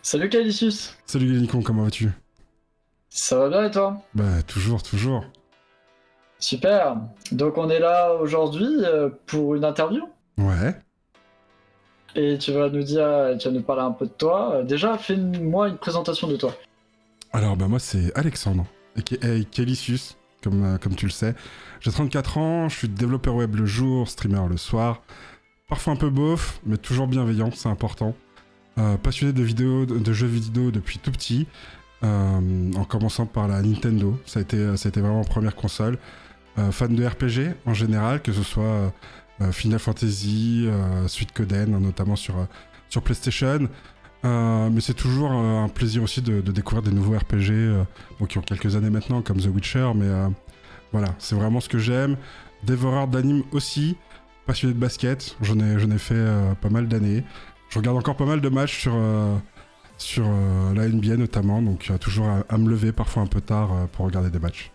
Salut Calicius, Salut Galicon, comment vas-tu? ça va bien et toi? Bah toujours, toujours. Super. Donc on est là aujourd'hui pour une interview Ouais. et tu vas nous parler un peu de toi. Déjà, fais-moi une présentation de toi. Alors bah moi c'est Alexandre, aka Calicius, comme tu le sais. J'ai 34 ans, je suis développeur web le jour, streamer le soir. Parfois un peu beauf, mais toujours bienveillant, c'est important. Passionné de vidéos, de jeux vidéo depuis tout petit, en commençant par la Nintendo. Ça a été vraiment ma première console. Fan de RPG en général, que ce soit Final Fantasy, Suikoden, notamment sur PlayStation. Mais c'est toujours un plaisir aussi de découvrir des nouveaux RPG bon, qui ont quelques années maintenant, comme The Witcher. Mais voilà, c'est vraiment ce que j'aime. Dévoreur d'anime aussi. Passionné de basket. J'en ai fait pas mal d'années. Je regarde encore pas mal de matchs sur la NBA notamment. Donc toujours à me lever parfois un peu tard pour regarder des matchs.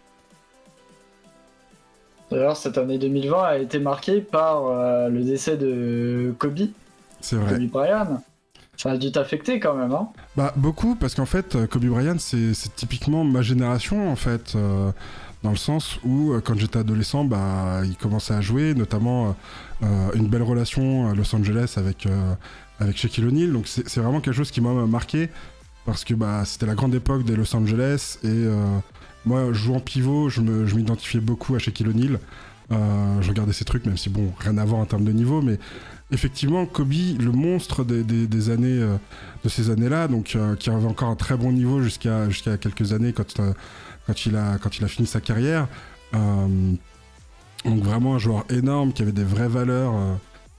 D'ailleurs, cette année 2020 a été marquée par le décès de C'est vrai. Kobe Bryant. Ça a dû t'affecter quand même, hein? Bah beaucoup parce qu'en fait Kobe Bryant c'est typiquement ma génération en fait dans le sens où quand j'étais adolescent bah il commençait à jouer notamment une belle relation à Los Angeles avec Shaquille O'Neal, donc c'est vraiment quelque chose qui m'a marqué parce que bah c'était la grande époque des Los Angeles et moi jouant pivot je m'identifiais beaucoup à Shaquille O'Neal. Je regardais ces trucs même si bon rien à voir en termes de niveau, mais effectivement, Kobe, le monstre des années, de ces années-là, donc qui avait encore un très bon niveau jusqu'à quelques années quand il a fini sa carrière. Donc vraiment un joueur énorme qui avait des vraies valeurs.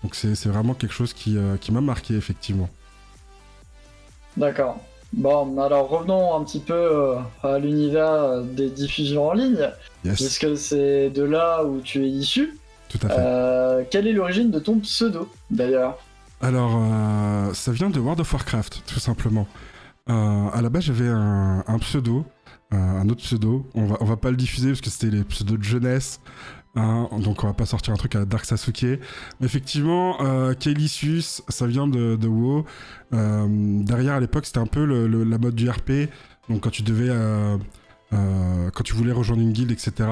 Donc c'est vraiment quelque chose qui m'a marqué effectivement. D'accord. Bon, alors revenons un petit peu à l'univers des diffusions en ligne, Yes, puisque c'est de là où tu es issu. tout à fait. Quelle est l'origine de ton pseudo, d'ailleurs? Alors ça vient de World of Warcraft, tout simplement. À la base j'avais un pseudo. Un autre pseudo, on va pas le diffuser parce que c'était les pseudos de jeunesse. Hein, donc on va pas sortir un truc à la Dark Sasuke. Mais effectivement, Kaelicius, ça vient de WoW. Derrière, à l'époque, c'était un peu la mode du RP. Donc quand tu devais... quand tu voulais rejoindre une guilde, etc.,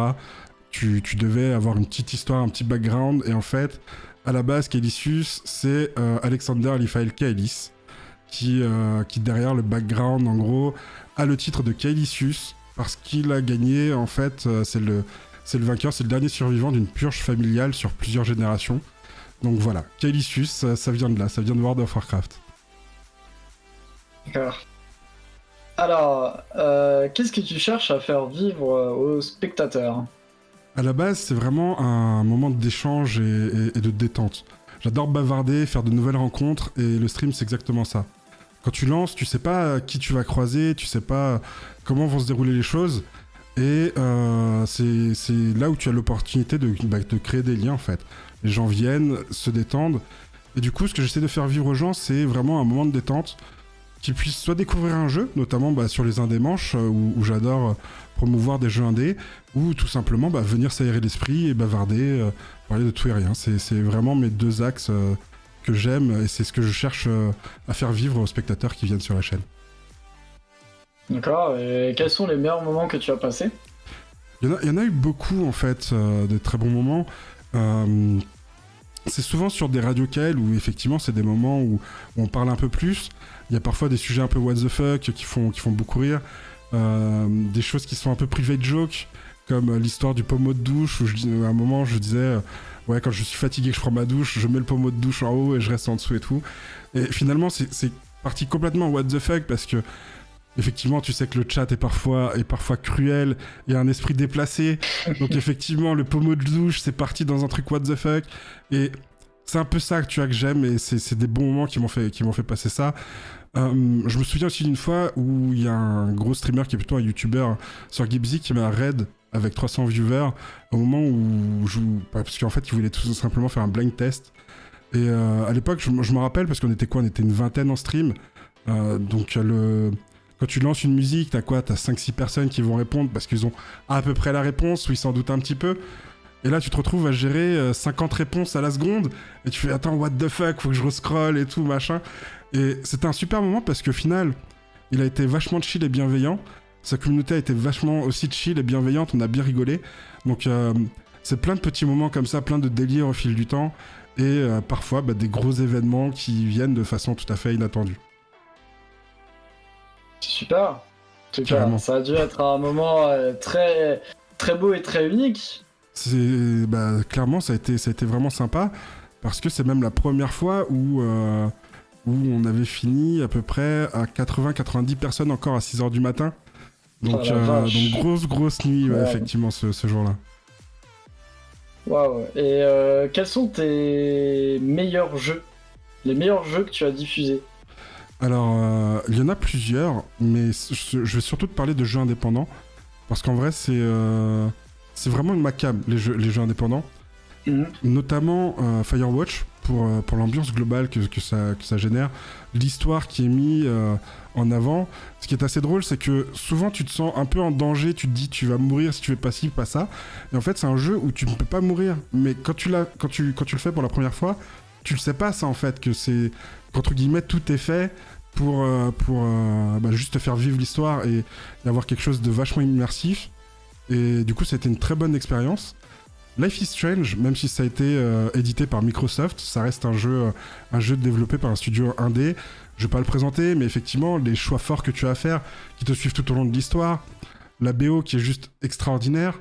tu devais avoir une petite histoire, un petit background. Et en fait, à la base, Kaelicius, c'est Alexander Lifael Kaelis, qui derrière le background, en gros, a le titre de Kaelicius, parce qu'il a gagné, en fait, c'est le vainqueur, c'est le dernier survivant d'une purge familiale sur plusieurs générations. Donc voilà, Kaelicius, ça vient de là, ça vient de World of Warcraft. D'accord. Alors, qu'est-ce que tu cherches à faire vivre aux spectateurs? À la base, c'est vraiment un moment d'échange et de détente. J'adore bavarder, faire de nouvelles rencontres, et le stream, c'est exactement ça. Quand tu lances, tu sais pas qui tu vas croiser, tu sais pas comment vont se dérouler les choses, et c'est là où tu as l'opportunité de créer des liens, en fait. Les gens viennent, se détendent, et du coup, ce que j'essaie de faire vivre aux gens, c'est vraiment un moment de détente qui puissent soit découvrir un jeu, notamment sur les indés manches, où j'adore promouvoir des jeux indés, ou tout simplement venir s'aérer l'esprit et bavarder, parler de tout et rien. C'est vraiment mes deux axes que j'aime, et c'est ce que je cherche à faire vivre aux spectateurs qui viennent sur la chaîne. D'accord. Et quels sont les meilleurs moments que tu as passés? Il y en a eu beaucoup, en fait, de très bons moments. Euh, c'est souvent sur des radios KL où effectivement c'est des moments où on parle un peu plus. Il y a parfois des sujets un peu what the fuck qui font beaucoup rire. Des choses qui sont un peu private joke, comme l'histoire du pommeau de douche, où à un moment je disais ouais, quand je suis fatigué que je prends ma douche, je mets le pommeau de douche en haut et je reste en dessous et tout. Et finalement c'est parti complètement what the fuck parce que effectivement, tu sais que le chat est parfois cruel et a un esprit déplacé. Donc effectivement, le pommeau de douche, c'est parti dans un truc what the fuck. Et c'est un peu ça que j'aime, et c'est des bons moments qui m'ont fait passer ça. Je me souviens aussi d'une fois où il y a un gros streamer qui est plutôt un YouTuber sur Gibzy qui m'a raid avec 300 viewers au moment où parce qu'en fait, il voulait tout simplement faire un blind test. Et à l'époque, je me rappelle parce qu'on était quoi? On était une vingtaine en stream. Donc quand tu lances une musique, t'as quoi? T'as 5-6 personnes qui vont répondre parce qu'ils ont à peu près la réponse ou ils s'en doutent un petit peu. Et là, tu te retrouves à gérer 50 réponses à la seconde. Et tu fais, attends, what the fuck, faut que je rescrolle et tout, machin. Et c'était un super moment parce qu'au final, il a été vachement chill et bienveillant. Sa communauté a été vachement aussi chill et bienveillante. On a bien rigolé. Donc, c'est plein de petits moments comme ça, plein de délires au fil du temps. Et parfois, des gros événements qui viennent de façon tout à fait inattendue. C'est super. En tout cas, Carrément. ça a dû être un moment très, très beau et très unique. Clairement, ça a été vraiment sympa. Parce que c'est même la première fois où on avait fini à peu près à 80-90 personnes encore à 6h du matin. Donc, Oh la vache. grosse nuit, Ouais. effectivement, ce jour-là. Waouh. Et quels sont tes meilleurs jeux? Les meilleurs jeux que tu as diffusés? Alors, il y en a plusieurs, mais je vais surtout te parler de jeux indépendants. Parce qu'en vrai, c'est vraiment ma cam, les jeux indépendants. Mhm. Notamment Firewatch, pour l'ambiance globale que ça génère. L'histoire qui est mise en avant. Ce qui est assez drôle, c'est que souvent tu te sens un peu en danger, tu te dis tu vas mourir si tu fais pas ci, pas ça. Et en fait, c'est un jeu où tu ne peux pas mourir. Mais quand tu le fais pour la première fois, tu le sais pas ça en fait, que c'est, qu'entre guillemets, tout est fait pour juste te faire vivre l'histoire et avoir quelque chose de vachement immersif. Et du coup, ça a été une très bonne expérience. Life is Strange, même si ça a été édité par Microsoft, ça reste un jeu développé par un studio indé. Je vais pas le présenter, mais effectivement, les choix forts que tu as à faire, qui te suivent tout au long de l'histoire, la BO qui est juste extraordinaire.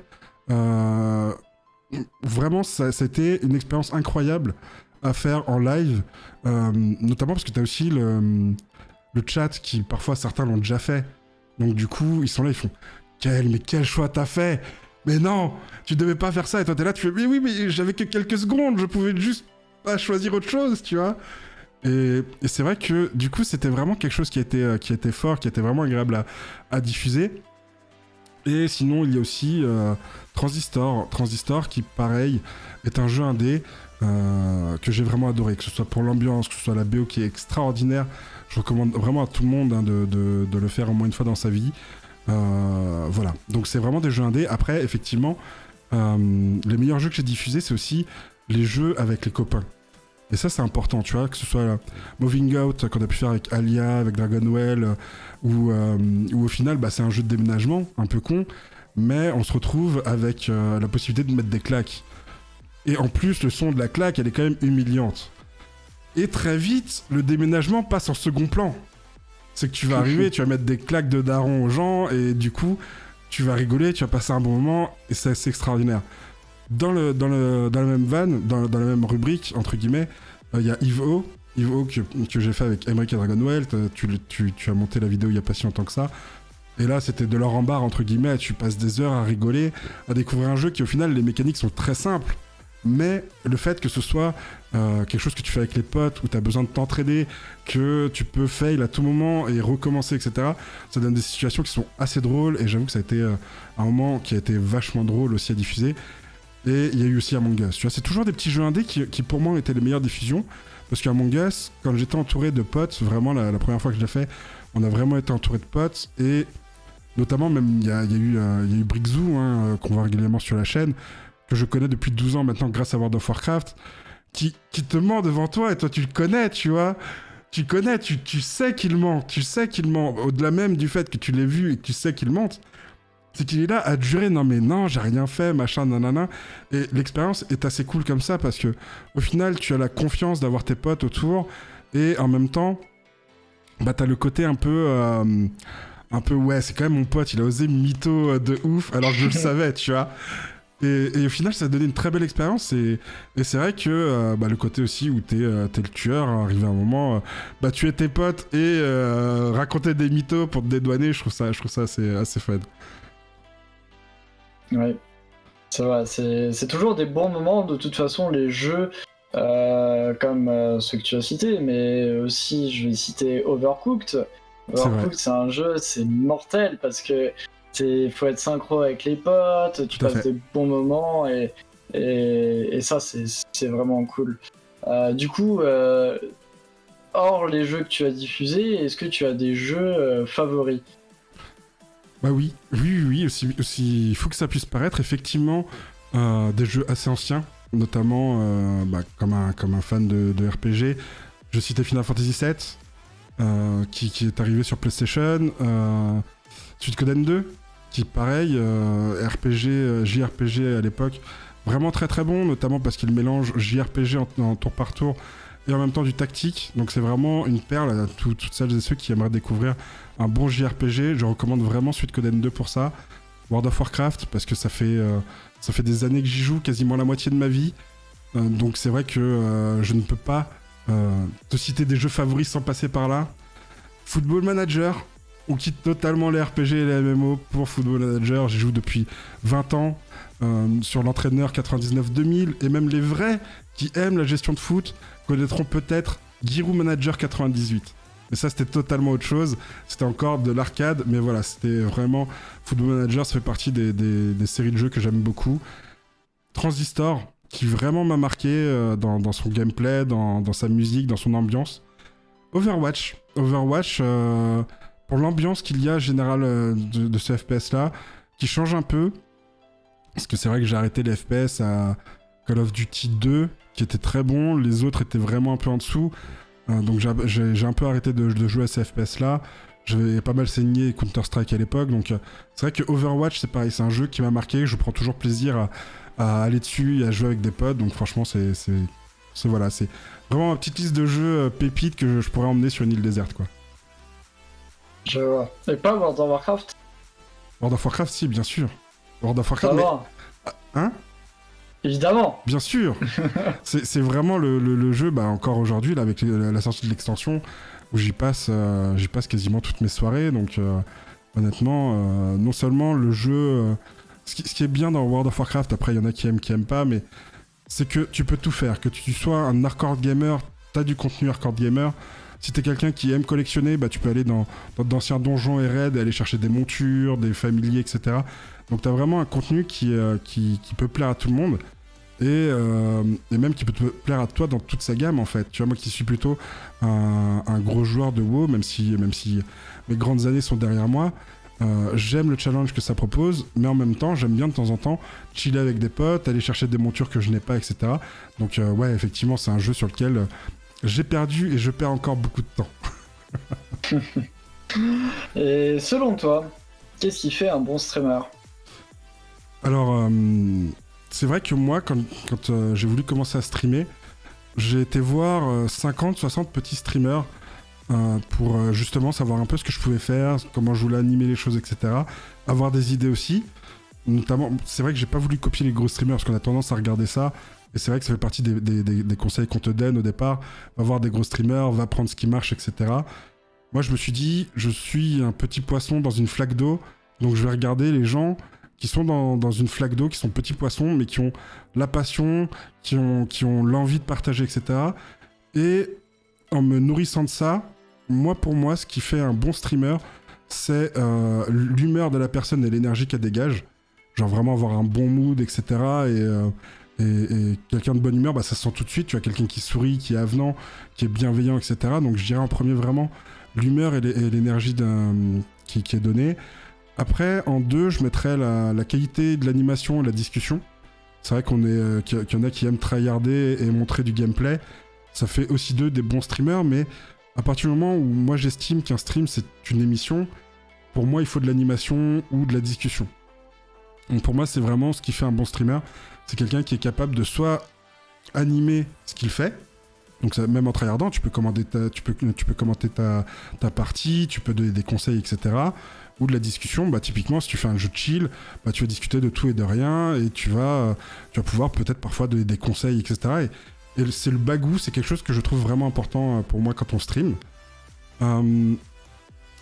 Vraiment, ça a été une expérience incroyable à faire en live, notamment parce que tu as aussi le chat qui, parfois, certains l'ont déjà fait. Donc du coup, ils sont là, ils font « Mais quel choix t'as fait ?» Mais non, tu devais pas faire ça. Et toi, t'es là, tu fais, mais oui, mais j'avais que quelques secondes, je pouvais juste pas choisir autre chose, tu vois. Et c'est vrai que, du coup, c'était vraiment quelque chose qui était fort, qui était vraiment agréable à diffuser. Et sinon, il y a aussi Transistor. Transistor, qui, pareil, est un jeu indé que j'ai vraiment adoré. Que ce soit pour l'ambiance, que ce soit la BO qui est extraordinaire. Je recommande vraiment à tout le monde de le faire au moins une fois dans sa vie. Voilà, donc c'est vraiment des jeux indés. Après, effectivement, les meilleurs jeux que j'ai diffusés, c'est aussi les jeux avec les copains. Et ça, c'est important, tu vois, que ce soit Moving Out qu'on a pu faire avec Alia, avec Dragonwell, ou au final, c'est un jeu de déménagement, un peu con, mais on se retrouve avec la possibilité de mettre des claques. Et en plus, le son de la claque, elle est quand même humiliante. Et très vite, le déménagement passe en second plan. C'est que tu vas arriver, tu vas mettre des claques de daron aux gens, et du coup, tu vas rigoler, tu vas passer un bon moment, et c'est assez extraordinaire. Dans la même vanne, dans la même rubrique, entre guillemets, il y a Yves-O que j'ai fait avec Emmerich et Dragonwell. Tu as monté la vidéo il y a pas si longtemps que ça. Et là, c'était de l'or en barre, entre guillemets, tu passes des heures à rigoler, à découvrir un jeu qui, au final, les mécaniques sont très simples. Mais le fait que ce soit quelque chose que tu fais avec les potes, où tu as besoin de t'entraider, que tu peux fail à tout moment et recommencer, etc., ça donne des situations qui sont assez drôles, et j'avoue que ça a été un moment qui a été vachement drôle aussi à diffuser. Et il y a eu aussi Among Us. Tu vois, c'est toujours des petits jeux indés qui pour moi étaient les meilleures diffusions, parce qu'Among Us, quand j'étais entouré de potes, vraiment la première fois que je l'ai fait, on a vraiment été entouré de potes, et notamment même il y a eu Brickzoo, qu'on voit régulièrement sur la chaîne, que je connais depuis 12 ans maintenant grâce à World of Warcraft, qui te ment devant toi, et toi tu le connais, tu vois. Tu connais, tu sais qu'il ment, au-delà même du fait que tu l'aies vu et que tu sais qu'il ment, c'est qu'il est là à jurer, non mais non, j'ai rien fait, machin, nanana. Et l'expérience est assez cool comme ça, parce que au final, tu as la confiance d'avoir tes potes autour, et en même temps, t'as le côté un peu, ouais, c'est quand même mon pote, il a osé mytho de ouf, alors que je le savais, tu vois. Et au final, ça a donné une très belle expérience, et c'est vrai que le côté aussi où t'es le tueur, arrivé à un moment, tuer tes potes et raconter des mythos pour te dédouaner, je trouve ça assez fun. Ouais, c'est vrai, c'est toujours des bons moments. De toute façon, les jeux comme ceux que tu as cités, mais aussi je vais citer Overcooked. Overcooked, c'est un jeu, c'est mortel parce que faut être synchro avec les potes, tu passes des bons moments, et ça, c'est vraiment cool. Du coup, hors les jeux que tu as diffusés, est-ce que tu as des jeux favoris? Bah oui, aussi, il faut que ça puisse paraître, effectivement, des jeux assez anciens, notamment comme un fan de RPG. Je citais Final Fantasy VII, qui est arrivé sur PlayStation, Suikoden 2, qui pareil, RPG, JRPG à l'époque, vraiment très très bon, notamment parce qu'il mélange JRPG en tour par tour et en même temps du tactique, donc c'est vraiment une perle à toutes celles et ceux qui aimeraient découvrir un bon JRPG. Je recommande vraiment Suikoden 2 pour ça. World of Warcraft, parce que ça fait des années que j'y joue, quasiment la moitié de ma vie, donc c'est vrai que je ne peux pas te citer des jeux favoris sans passer par là. Football Manager, on quitte totalement les RPG et les MMO pour Football Manager. J'y joue depuis 20 ans sur l'entraîneur 99-2000, et même les vrais qui aiment la gestion de foot connaîtront peut-être Giroud Manager 98. Mais ça, c'était totalement autre chose. C'était encore de l'arcade, mais voilà, c'était vraiment... Football Manager, ça fait partie des séries de jeux que j'aime beaucoup. Transistor, qui vraiment m'a marqué dans son gameplay, dans sa musique, dans son ambiance. Overwatch, pour l'ambiance qu'il y a générale de ce FPS-là, qui change un peu. Parce que c'est vrai que j'ai arrêté les FPS à Call of Duty 2, qui était très bon. Les autres étaient vraiment un peu en dessous. Donc j'ai un peu arrêté de jouer à ces FPS-là. J'avais pas mal saigné Counter-Strike à l'époque. Donc c'est vrai que Overwatch, c'est pareil. C'est un jeu qui m'a marqué. Je prends toujours plaisir à aller dessus et à jouer avec des potes. Donc franchement, c'est vraiment ma petite liste de jeux pépites que je pourrais emmener sur une île déserte, quoi. Je vois. Et pas World of Warcraft? World of Warcraft, si, bien sûr. World of Warcraft, Hein? Évidemment. Bien sûr. C'est vraiment le jeu, encore aujourd'hui, là, avec la sortie de l'extension, où j'y passe quasiment toutes mes soirées. Donc honnêtement, non seulement le jeu... ce qui est bien dans World of Warcraft, après il y en a qui aiment pas, mais c'est que tu peux tout faire. Que tu sois un hardcore gamer, t'as du contenu hardcore gamer. Si t'es quelqu'un qui aime collectionner, tu peux aller dans d'anciens donjons et raids et aller chercher des montures, des familiers, etc. Donc t'as vraiment un contenu qui peut plaire à tout le monde, et même qui peut te plaire à toi dans toute sa gamme, en fait. Tu vois, moi qui suis plutôt un gros joueur de WoW, même si mes grandes années sont derrière moi, j'aime le challenge que ça propose, mais en même temps, j'aime bien de temps en temps chiller avec des potes, aller chercher des montures que je n'ai pas, etc. Donc ouais, effectivement, c'est un jeu sur lequel j'ai perdu et je perds encore beaucoup de temps. Et selon toi, qu'est-ce qui fait un bon streamer? Alors, c'est vrai que moi, quand j'ai voulu commencer à streamer, j'ai été voir 50-60 petits streamers pour justement savoir un peu ce que je pouvais faire, comment je voulais animer les choses, etc. Avoir des idées aussi. Notamment, c'est vrai que j'ai pas voulu copier les gros streamers parce qu'on a tendance à regarder ça. Et c'est vrai que ça fait partie des conseils qu'on te donne au départ. Va voir des gros streamers, va prendre ce qui marche, etc. Moi, je me suis dit, je suis un petit poisson dans une flaque d'eau, donc je vais regarder les gens qui sont dans une flaque d'eau, qui sont petits poissons, mais qui ont la passion, qui ont l'envie de partager, etc. Et en me nourrissant de ça, pour moi, ce qui fait un bon streamer, c'est l'humeur de la personne et l'énergie qu'elle dégage. Genre vraiment avoir un bon mood, etc. Et quelqu'un de bonne humeur, ça se sent tout de suite. Tu as quelqu'un qui sourit, qui est avenant, qui est bienveillant, etc. Donc je dirais en premier vraiment l'humeur et l'énergie qui est donnée. Après, en deux, je mettrais la qualité de l'animation et la discussion. C'est vrai qu'il y en a qui aiment tryharder et montrer du gameplay. Ça fait aussi d'eux des bons streamers, mais à partir du moment où moi j'estime qu'un stream c'est une émission, pour moi il faut de l'animation ou de la discussion. Donc pour moi c'est vraiment ce qui fait un bon streamer. C'est quelqu'un qui est capable de soit animer ce qu'il fait, donc ça, même en tryhardant, tu peux commenter ta partie, tu peux donner des conseils, etc. Ou de la discussion, typiquement si tu fais un jeu de chill, tu vas discuter de tout et de rien, et tu vas pouvoir peut-être parfois donner des conseils, etc. Et c'est le bagou, c'est quelque chose que je trouve vraiment important pour moi quand on stream. Un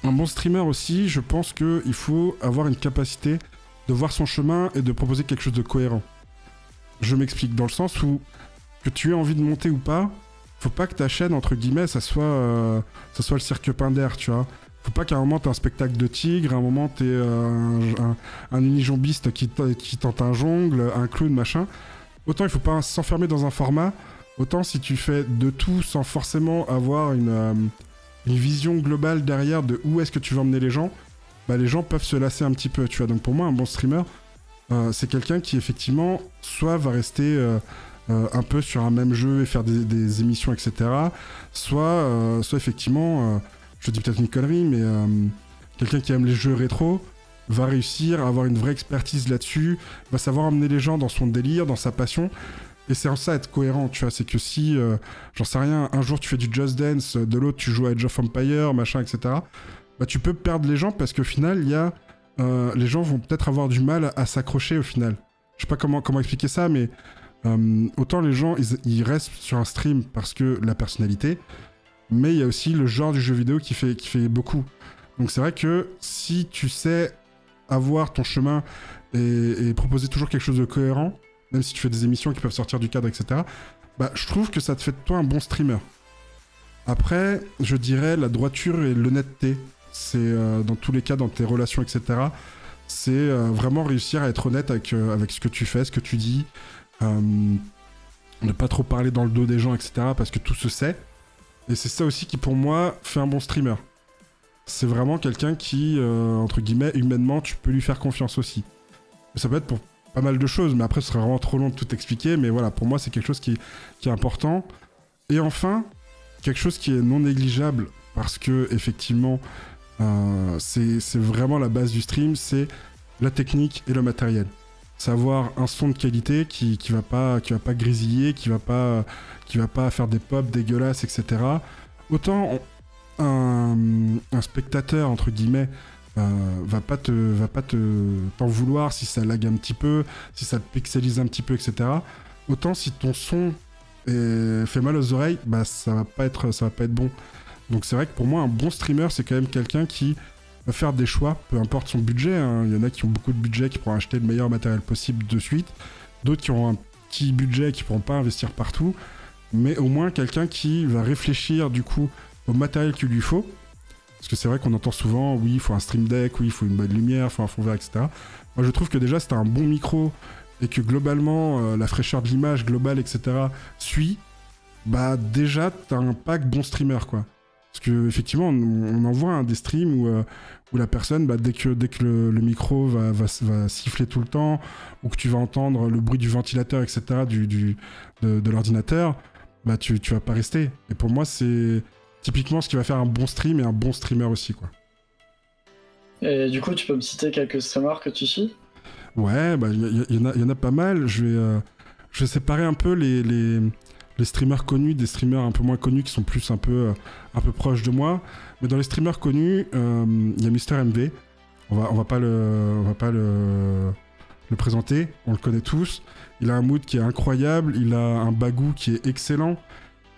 bon streamer aussi, je pense qu'il faut avoir une capacité de voir son chemin et de proposer quelque chose de cohérent. Je m'explique, dans le sens où que tu aies envie de monter ou pas, faut pas que ta chaîne, entre guillemets, ça soit le cirque Pinder, tu vois. Faut pas qu'à un moment t'aies un spectacle de tigre, à un moment t'aies un unijambiste qui tente un jongle, un clown, machin. Autant il faut pas s'enfermer dans un format, autant si tu fais de tout sans forcément avoir une vision globale derrière de où est-ce que tu veux emmener les gens, les gens peuvent se lasser un petit peu, tu vois. Donc pour moi, un bon streamer, c'est quelqu'un qui effectivement soit va rester un peu sur un même jeu et faire des émissions, etc. Soit effectivement, je dis peut-être une connerie, mais quelqu'un qui aime les jeux rétro va réussir à avoir une vraie expertise là-dessus, va savoir emmener les gens dans son délire, dans sa passion. Et c'est en ça être cohérent, tu vois, c'est que si, j'en sais rien, un jour tu fais du Just Dance, de l'autre tu joues à Age of Empires, machin, etc., bah tu peux perdre les gens parce qu'au final, il y a... les gens vont peut-être avoir du mal à s'accrocher au final. Je sais pas comment expliquer ça, mais autant les gens, ils restent sur un stream parce que la personnalité, mais il y a aussi le genre du jeu vidéo qui fait beaucoup. Donc c'est vrai que si tu sais avoir ton chemin et proposer toujours quelque chose de cohérent, même si tu fais des émissions qui peuvent sortir du cadre, etc., bah, je trouve que ça te fait de toi un bon streamer. Après, je dirais la droiture et l'honnêteté. C'est dans tous les cas, dans tes relations, etc., c'est vraiment réussir à être honnête avec ce que tu fais, ce que tu dis, ne pas trop parler dans le dos des gens, etc., parce que tout se sait. Et c'est ça aussi qui, pour moi, fait un bon streamer. C'est vraiment quelqu'un qui, entre guillemets, humainement, tu peux lui faire confiance aussi. Ça peut être pour pas mal de choses, mais après ce serait vraiment trop long de tout expliquer, mais voilà, pour moi c'est quelque chose qui est important. Et enfin, quelque chose qui est non négligeable, parce que effectivement c'est vraiment la base du stream, c'est la technique et le matériel. Savoir un son de qualité qui va pas grésiller, qui va pas faire des pops dégueulasses, etc. Autant un spectateur, entre guillemets, va pas t'en vouloir si ça lag un petit peu, si ça te pixelise un petit peu, etc. Autant si ton son fait mal aux oreilles, bah ça va pas être bon. Donc c'est vrai que pour moi un bon streamer c'est quand même quelqu'un qui va faire des choix, peu importe son budget, hein. Il y en a qui ont beaucoup de budget qui pourront acheter le meilleur matériel possible de suite, d'autres qui auront un petit budget qui pourront pas investir partout, mais au moins quelqu'un qui va réfléchir du coup au matériel qu'il lui faut. Parce que c'est vrai qu'on entend souvent, oui, il faut un stream deck, oui, il faut une bonne lumière, il faut un fond vert, etc. Moi, je trouve que déjà, si t'as un bon micro et que globalement, la fraîcheur de l'image globale, etc., suit, bah déjà, t'as un pack bon streamer, quoi. Parce que effectivement, on en voit des streams où la personne, bah, dès que le micro va siffler tout le temps, ou que tu vas entendre le bruit du ventilateur, etc., de l'ordinateur, bah tu vas pas rester. Et pour moi, c'est typiquement ce qui va faire un bon stream et un bon streamer aussi, quoi. Et du coup, tu peux me citer quelques streamers que tu suis ? Ouais, bah y en a pas mal. Je vais séparer un peu les streamers connus des streamers un peu moins connus qui sont plus un peu proches de moi. Mais dans les streamers connus, il y a MrMV. On va pas le présenter, on le connaît tous. Il a un mood qui est incroyable, il a un bagou qui est excellent.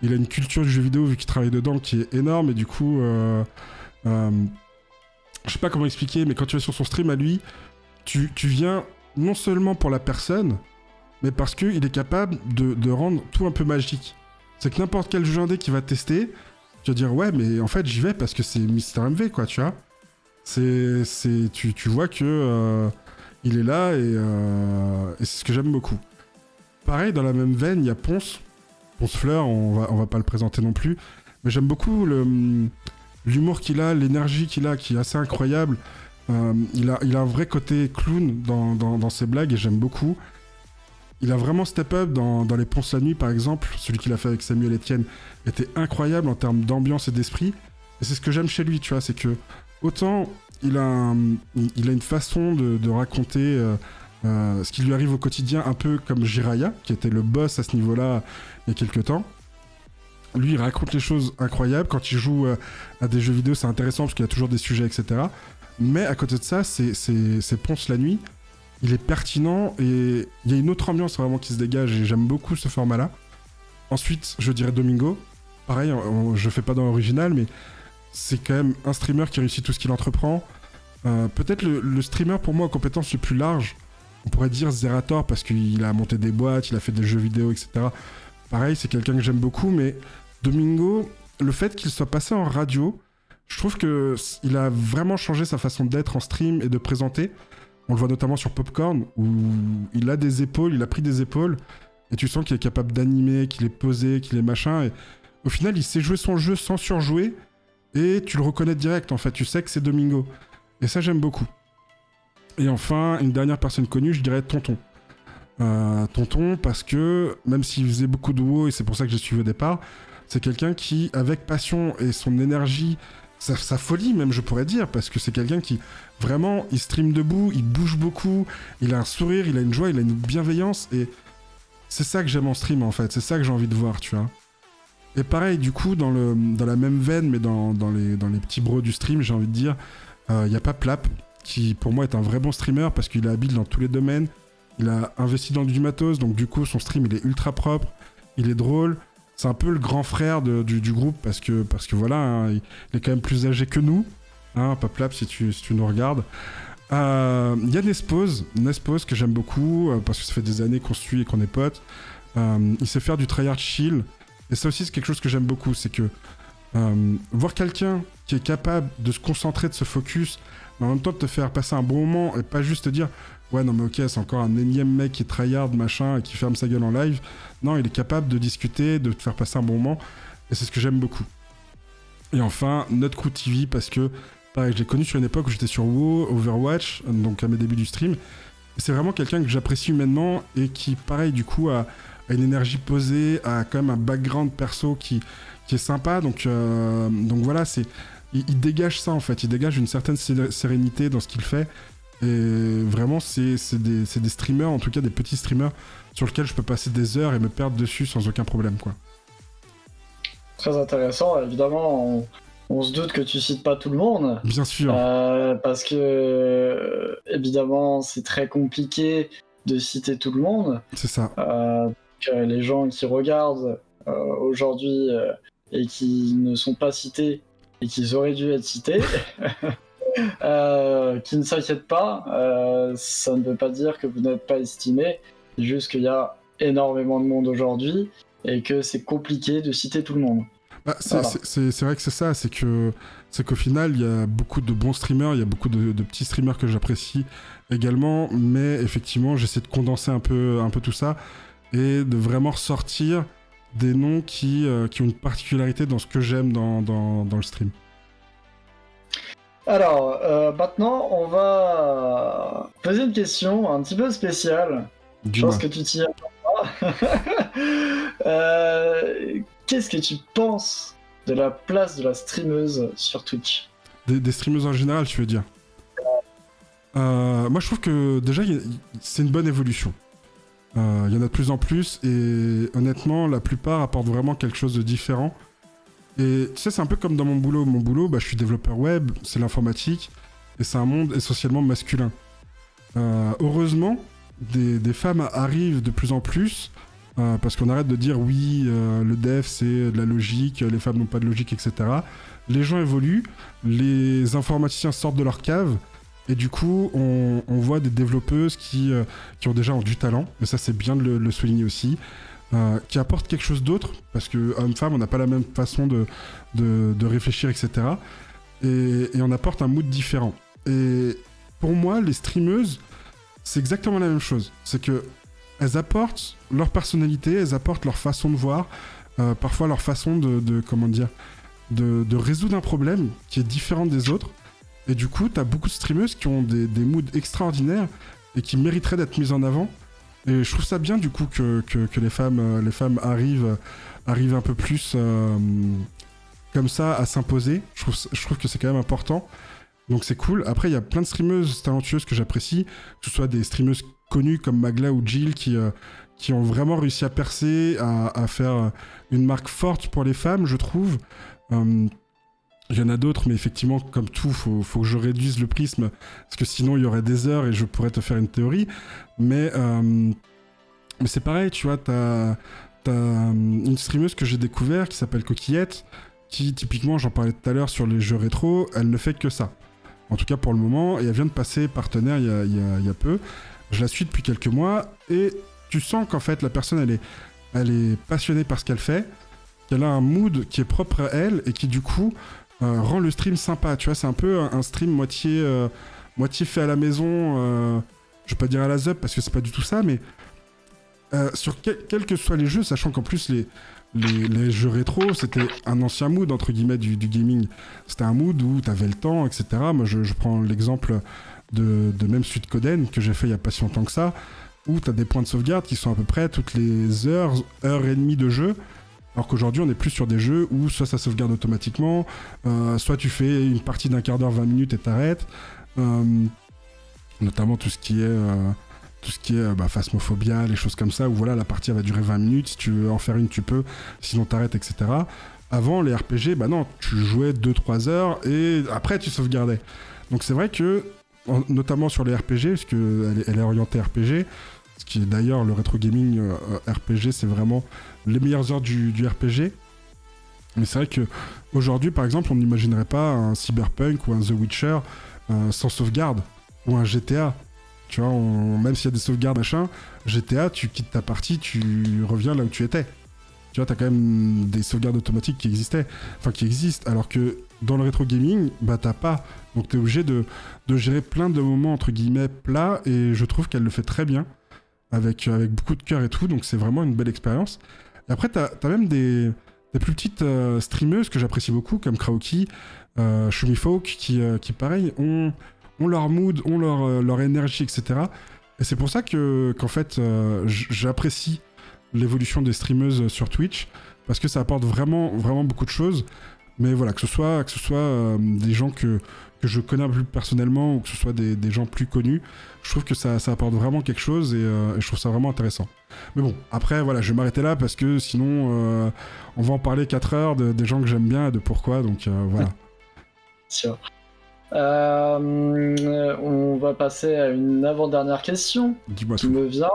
Il a une culture du jeu vidéo, vu qu'il travaille dedans, qui est énorme. Et du coup, je sais pas comment expliquer, mais quand tu vas sur son stream à lui, tu viens non seulement pour la personne, mais parce qu'il est capable de rendre tout un peu magique. C'est que n'importe quel jeu indé qui va tester, tu vas dire, ouais, mais en fait, j'y vais parce que c'est MrMV, quoi, tu vois. Tu vois que il est là et c'est ce que j'aime beaucoup. Pareil, dans la même veine, il y a Ponce Fleur, on va pas le présenter non plus, mais j'aime beaucoup l'humour qu'il a, l'énergie qu'il a, qui est assez incroyable. Il a un vrai côté clown dans ses blagues et j'aime beaucoup. Il a vraiment step up dans les Ponce la nuit, par exemple. Celui qu'il a fait avec Samuel Etienne était incroyable en termes d'ambiance et d'esprit. Et c'est ce que j'aime chez lui, tu vois, c'est que autant il a une façon de raconter ce qui lui arrive au quotidien, un peu comme Jiraya, qui était le boss à ce niveau-là il y a quelques temps. Lui, il raconte les choses incroyables. Quand il joue à des jeux vidéo, c'est intéressant parce qu'il y a toujours des sujets, etc. Mais à côté de ça, c'est Ponce la nuit. Il est pertinent et il y a une autre ambiance vraiment qui se dégage et j'aime beaucoup ce format-là. Ensuite, je dirais Domingo. Pareil, je fais pas dans l'original, mais c'est quand même un streamer qui réussit tout ce qu'il entreprend. Peut-être le streamer pour moi aux compétences les plus larges, on pourrait dire Zerator parce qu'il a monté des boîtes, il a fait des jeux vidéo, etc. Pareil, c'est quelqu'un que j'aime beaucoup, mais Domingo, le fait qu'il soit passé en radio, je trouve qu'il a vraiment changé sa façon d'être en stream et de présenter. On le voit notamment sur Popcorn, où il a des épaules, il a pris des épaules, et tu sens qu'il est capable d'animer, qu'il est posé, qu'il est machin, et au final, il sait jouer son jeu sans surjouer, et tu le reconnais direct, en fait, tu sais que c'est Domingo. Et ça, j'aime beaucoup. Et enfin, une dernière personne connue, je dirais Tonton. Tonton, parce que même s'il faisait beaucoup de WoW, et c'est pour ça que j'ai suivi au départ, c'est quelqu'un qui, avec passion et son énergie, sa folie même, je pourrais dire, parce que c'est quelqu'un qui, vraiment, il stream debout, il bouge beaucoup, il a un sourire, il a une joie, il a une bienveillance, et c'est ça que j'aime en stream, en fait, c'est ça que j'ai envie de voir, tu vois. Et pareil, du coup, dans la même veine, mais dans les petits bros du stream, j'ai envie de dire, y a Paplap, qui pour moi est un vrai bon streamer, parce qu'il est habile dans tous les domaines, il a investi dans du matos, donc du coup, son stream, il est ultra propre, il est drôle, c'est un peu le grand frère du groupe, parce que voilà, hein, il est quand même plus âgé que nous, hein, Paplap, si tu nous regardes. Il y a Nespose que j'aime beaucoup, parce que ça fait des années qu'on se suit et qu'on est potes. Il sait faire du tryhard chill, et ça aussi, c'est quelque chose que j'aime beaucoup, c'est que voir quelqu'un qui est capable de se concentrer, de se focus, mais en même temps de te faire passer un bon moment, et pas juste te dire ouais, non, mais ok, c'est encore un énième mec qui est tryhard, machin, et qui ferme sa gueule en live. Non, il est capable de discuter, de te faire passer un bon moment, et c'est ce que j'aime beaucoup. Et enfin, Notre Crew TV, parce que, pareil, je l'ai connu sur une époque où j'étais sur WoW, Overwatch, donc à mes débuts du stream, et c'est vraiment quelqu'un que j'apprécie humainement, et qui, pareil, du coup, a une énergie posée, a quand même un background perso qui est sympa, donc voilà, il dégage ça, en fait, il dégage une certaine sérénité dans ce qu'il fait. Et vraiment, c'est des streamers, en tout cas des petits streamers, sur lesquels je peux passer des heures et me perdre dessus sans aucun problème, quoi. Très intéressant. Évidemment, on se doute que tu cites pas tout le monde. Bien sûr. Parce que, évidemment, c'est très compliqué de citer tout le monde. C'est ça. Les gens qui regardent aujourd'hui et qui ne sont pas cités et qui auraient dû être cités... qui ne s'inquiètent pas, ça ne veut pas dire que vous n'êtes pas estimé, c'est juste qu'il y a énormément de monde aujourd'hui et que c'est compliqué de citer tout le monde. Bah, c'est vrai que c'est ça, c'est qu'au final il y a beaucoup de bons streamers, il y a beaucoup de petits streamers que j'apprécie également, mais effectivement j'essaie de condenser un peu tout ça et de vraiment ressortir des noms qui ont une particularité dans ce que j'aime dans le stream. Alors, maintenant, on va poser une question un petit peu spéciale. Je pense que tu t'y attends pas. Qu'est-ce que tu penses de la place de la streameuse sur Twitch ? Des streameuses en général, tu veux dire ? Moi, je trouve que déjà, c'est une bonne évolution. Il y en a de plus en plus, et honnêtement, la plupart apportent vraiment quelque chose de différent. Et tu sais, c'est un peu comme dans mon boulot. Mon boulot, je suis développeur web, c'est l'informatique, et c'est un monde essentiellement masculin. Heureusement, des femmes arrivent de plus en plus, parce qu'on arrête de dire oui, le dev c'est de la logique, les femmes n'ont pas de logique, etc. Les gens évoluent, les informaticiens sortent de leur cave, et du coup, on voit des développeuses qui ont déjà du talent, et ça c'est bien de le souligner aussi. Qui apporte quelque chose d'autre, parce que homme-femme, on n'a pas la même façon de réfléchir, etc. Et on apporte un mood différent. Et pour moi, les streameuses, c'est exactement la même chose. C'est que elles apportent leur personnalité, elles apportent leur façon de voir, parfois leur façon de résoudre un problème qui est différent des autres. Et du coup, t'as beaucoup de streameuses qui ont des moods extraordinaires et qui mériteraient d'être mises en avant. Et je trouve ça bien du coup que les femmes arrivent un peu plus comme ça à s'imposer. Je trouve que c'est quand même important. Donc c'est cool. Après, il y a plein de streameuses talentueuses que j'apprécie, que ce soit des streameuses connues comme Magla ou Jill qui ont vraiment réussi à percer, à faire une marque forte pour les femmes, je trouve. Il y en a d'autres, mais effectivement, comme tout, faut que je réduise le prisme, parce que sinon il y aurait des heures et je pourrais te faire une théorie. Mais c'est pareil, tu vois, t'as une streameuse que j'ai découvert qui s'appelle Coquillette, qui typiquement, j'en parlais tout à l'heure sur les jeux rétro, elle ne fait que ça. En tout cas pour le moment, et elle vient de passer partenaire il y a peu. Je la suis depuis quelques mois, et tu sens qu'en fait la personne elle est passionnée par ce qu'elle fait, qu'elle a un mood qui est propre à elle, et qui du coup rend le stream sympa, tu vois, c'est un peu un stream moitié fait à la maison, je vais pas dire à la ZUP parce que c'est pas du tout ça, mais sur quels que soient les jeux, sachant qu'en plus les jeux rétro, c'était un ancien mood entre guillemets du gaming, c'était un mood où t'avais le temps, etc. Moi je prends l'exemple de même Suikoden que j'ai fait il y a pas si longtemps que ça, où tu as des points de sauvegarde qui sont à peu près toutes les heure et demie de jeu. Alors qu'aujourd'hui, on est plus sur des jeux où soit ça sauvegarde automatiquement, soit tu fais une partie d'un quart d'heure, 20 minutes et t'arrêtes. Notamment tout ce qui est Phasmophobia, les choses comme ça, où voilà, la partie va durer 20 minutes, si tu veux en faire une, tu peux, sinon t'arrêtes, etc. Avant, les RPG, non, tu jouais 2-3 heures et après tu sauvegardais. Donc c'est vrai que, notamment sur les RPG, parce qu'elle est orientée RPG, ce qui est d'ailleurs le rétro gaming RPG, c'est vraiment les meilleures heures du RPG. Mais c'est vrai qu'aujourd'hui, par exemple, on n'imaginerait pas un Cyberpunk ou un The Witcher sans sauvegarde, ou un GTA. Tu vois, même s'il y a des sauvegardes, machin, GTA, tu quittes ta partie, tu reviens là où tu étais. Tu vois, t'as quand même des sauvegardes automatiques qui existent, alors que dans le rétro gaming, t'as pas. Donc t'es obligé de gérer plein de moments, entre guillemets, plats, et je trouve qu'elle le fait très bien, avec beaucoup de cœur et tout, donc c'est vraiment une belle expérience. Et après, t'as même des plus petites streameuses que j'apprécie beaucoup, comme Kraoki, Shumifolk, qui pareil, ont leur mood, ont leur énergie, etc. Et c'est pour ça qu'en fait, j'apprécie l'évolution des streameuses sur Twitch, parce que ça apporte vraiment, vraiment beaucoup de choses. Mais voilà, que ce soit des gens que je connais un peu plus personnellement, ou que ce soit des gens plus connus, je trouve que ça apporte vraiment quelque chose, et je trouve ça vraiment intéressant. Mais bon, après, voilà, je vais m'arrêter là, parce que sinon, on va en parler 4 heures des gens que j'aime bien et de pourquoi, donc voilà. Sûr. On va passer à une avant-dernière question. Dis-moi qui tout. me vient.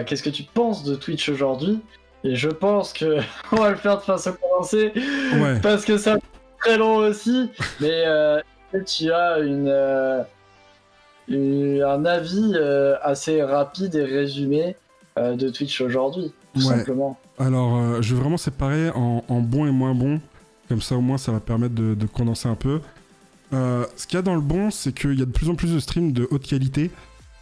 Qu'est-ce que tu penses de Twitch aujourd'hui? Et je pense que on va le faire de façon commencée, Ouais. parce que ça très long aussi. Mais tu as un avis assez rapide et résumé de Twitch aujourd'hui, tout simplement. Alors, je vais vraiment séparer en bon et moins bon. Comme ça, au moins, ça va permettre de condenser un peu. Ce qu'il y a dans le bon, c'est qu'il y a de plus en plus de streams de haute qualité,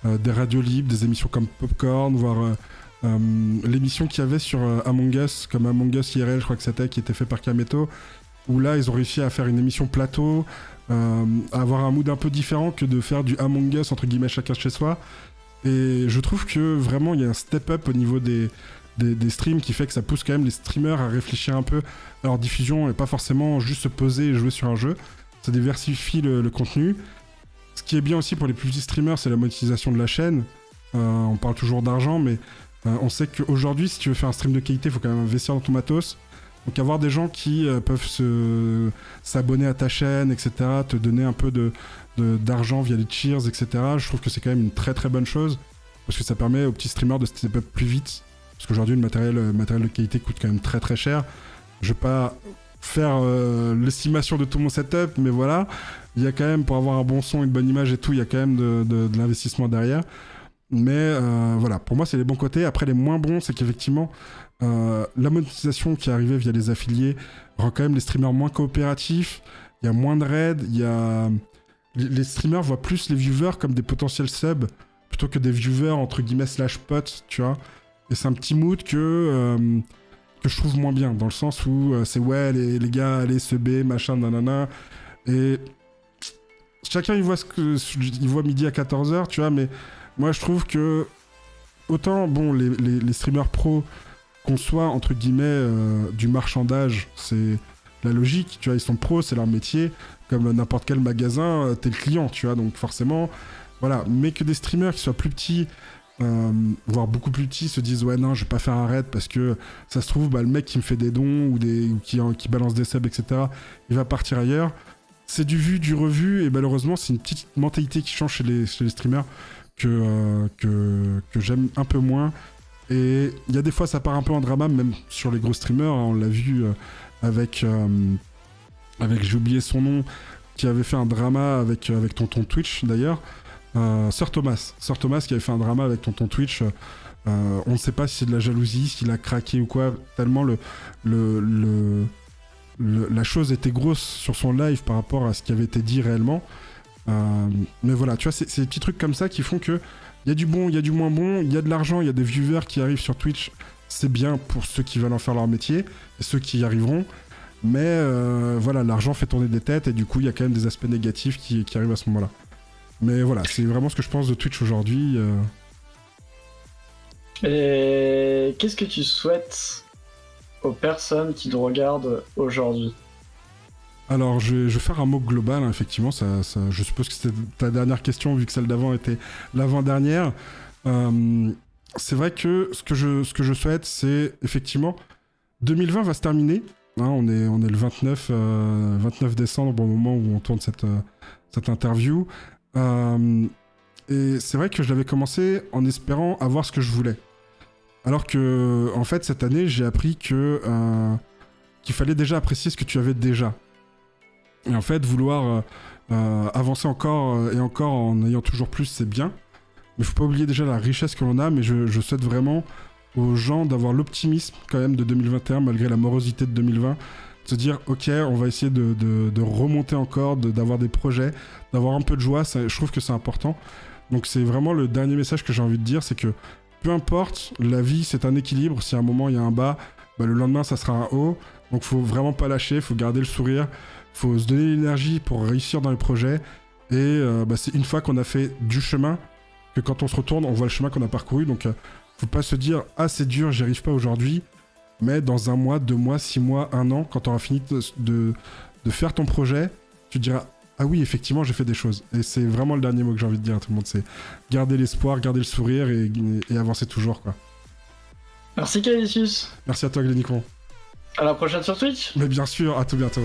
des radios libres, des émissions comme Popcorn, voire l'émission qu'il y avait sur Among Us, comme Among Us IRL, je crois que c'était, qui était fait par Kameto, où là, ils ont réussi à faire une émission plateau, à avoir un mood un peu différent que de faire du Among Us, entre guillemets, chacun chez soi. Et je trouve que vraiment, il y a un step-up au niveau des streams qui fait que ça pousse quand même les streamers à réfléchir un peu à leur diffusion et pas forcément juste se poser et jouer sur un jeu. Ça diversifie le contenu. Ce qui est bien aussi pour les plus petits streamers, c'est la monétisation de la chaîne. On parle toujours d'argent, mais on sait qu'aujourd'hui, si tu veux faire un stream de qualité, il faut quand même investir dans ton matos. Donc avoir des gens qui peuvent s'abonner à ta chaîne, etc., te donner un peu d'argent via les cheers, etc., je trouve que c'est quand même une très très bonne chose, parce que ça permet aux petits streamers de step up plus vite. Parce qu'aujourd'hui, le matériel de qualité coûte quand même très très cher. Je vais pas faire l'estimation de tout mon setup, mais voilà, il y a quand même, pour avoir un bon son, une bonne image et tout, il y a quand même de l'investissement derrière. Mais voilà, pour moi, c'est les bons côtés. Après, les moins bons, c'est qu'effectivement, la monétisation qui est arrivée via les affiliés rend quand même les streamers moins coopératifs. Il y a moins de raids, les streamers voient plus les viewers comme des potentiels subs plutôt que des viewers entre guillemets / potes, tu vois. Et c'est un petit mood que je trouve moins bien, dans le sens où c'est ouais, les gars, allez, se B, machin, nanana. Et chacun, il voit midi à 14h, tu vois, mais moi, je trouve que autant, bon, les streamers pros conçoivent, entre guillemets, du marchandage, c'est la logique, tu vois, ils sont pros, c'est leur métier, comme n'importe quel magasin, t'es le client, tu vois, donc forcément, voilà. Mais que des streamers qui soient plus petits, voire beaucoup plus petits, se disent ouais non, je vais pas faire un raid parce que ça se trouve, le mec qui me fait des dons ou qui balance des subs, etc., il va partir ailleurs. C'est du vu, du revu, et malheureusement, c'est une petite mentalité qui change chez les streamers que j'aime un peu moins. Et il y a des fois, ça part un peu en drama, même sur les gros streamers, hein, on l'a vu avec j'ai oublié son nom, qui avait fait un drama avec Tonton Twitch d'ailleurs. Sir Thomas qui avait fait un drama avec Tonton Twitch. On ne sait pas si c'est de la jalousie, s'il a craqué ou quoi, tellement la chose était grosse sur son live par rapport à ce qui avait été dit réellement. Mais voilà, tu vois, c'est des petits trucs comme ça qui font que il y a du bon, il y a du moins bon, il y a de l'argent, il y a des viewers qui arrivent sur Twitch. C'est bien pour ceux qui veulent en faire leur métier et ceux qui y arriveront. Mais voilà, l'argent fait tourner des têtes et du coup, il y a quand même des aspects négatifs qui arrivent à ce moment-là. Mais voilà, c'est vraiment ce que je pense de Twitch aujourd'hui. Et qu'est-ce que tu souhaites aux personnes qui nous regardent aujourd'hui? Alors, je vais faire un mot global, hein, effectivement. Je suppose que c'était ta dernière question, vu que celle d'avant était l'avant-dernière. C'est vrai que ce que je souhaite, c'est effectivement 2020 va se terminer. Hein, on est le 29 décembre au moment où on tourne cette interview. Et c'est vrai que je l'avais commencé en espérant avoir ce que je voulais. Alors que, en fait, cette année, j'ai appris qu'il fallait déjà apprécier ce que tu avais déjà. Et en fait, vouloir avancer encore et encore en ayant toujours plus, c'est bien. Mais faut pas oublier déjà la richesse que l'on a. Mais je souhaite vraiment aux gens d'avoir l'optimisme quand même de 2021, malgré la morosité de 2020. De se dire, ok, on va essayer de remonter encore, d'avoir des projets, d'avoir un peu de joie. Je trouve que c'est important. Donc c'est vraiment le dernier message que j'ai envie de dire, c'est que peu importe, la vie c'est un équilibre. Si à un moment il y a un bas, bah, le lendemain ça sera un haut. Donc faut vraiment pas lâcher, faut garder le sourire, faut se donner l'énergie pour réussir dans les projets. Et c'est une fois qu'on a fait du chemin que quand on se retourne, on voit le chemin qu'on a parcouru. Donc faut pas se dire ah c'est dur, j'y arrive pas aujourd'hui. Mais dans 1 mois, 2 mois, 6 mois, 1 an, quand tu auras fini de faire ton projet, tu te diras ah oui, effectivement, j'ai fait des choses. Et c'est vraiment le dernier mot que j'ai envie de dire à tout le monde, c'est garder l'espoir, garder le sourire et avancer toujours, quoi. Merci Calicius. Merci à toi, Glennicon. À la prochaine sur Twitch. Mais bien sûr, à tout bientôt.